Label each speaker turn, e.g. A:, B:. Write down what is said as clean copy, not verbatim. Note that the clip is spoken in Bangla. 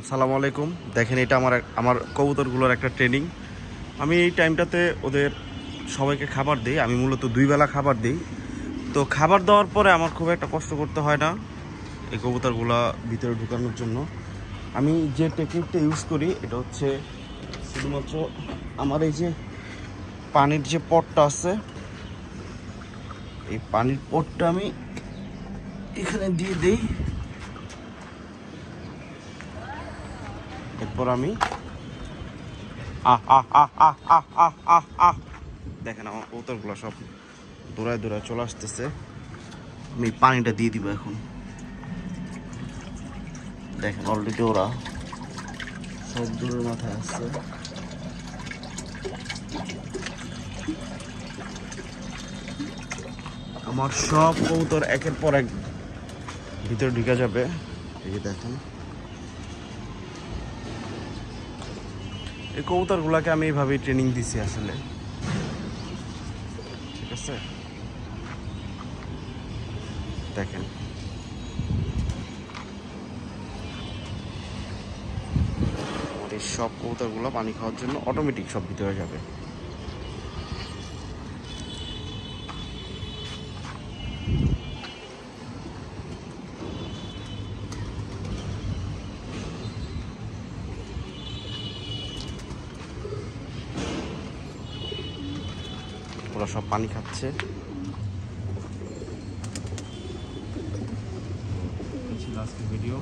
A: আসসালামু আলাইকুম। দেখেন, এটা আমার কবুতরগুলোর একটা ট্রেনিং। আমি এই টাইমটাতে ওদের সবাইকে খাবার দিই। আমি মূলত 2 বেলা খাবার দিই। তো খাবার দেওয়ার পরে আমার খুব একটা কষ্ট করতে হয় না এই কবুতরগুলো ভিতরে ঢুকানোর জন্য। আমি যে টেকনিকটা ইউজ করি এটা হচ্ছে শুধুমাত্র আমার এই যে পানির যে পটটা আছে, এই পানির পটটা আমি এখানে দিয়ে দিই। এরপর আমি দেখেন আমার কবুতরগুলো সব দৌড়ায় দৌড়ায় চলে আসতেছে। আমি পানিটা দিয়ে দিব এখন। দেখেন অলরেডি ওরা সব দূরের মাথায় আসছে। আমার সব কবুতর একের পর এক ভিতরে ঢুকে যাবে। এই যে দেখেন, এই কবুতরগুলোকে আমি এইভাবেই ট্রেনিং দিছি আসলে। ঠিক আছে, দেখেন আমার এই সব কবুতরগুলো পানি খাওয়ার জন্য অটোমেটিক সব ভিতরে যাবে। ওরা সব পানি খাচ্ছে। ছিল আজকের ভিডিও।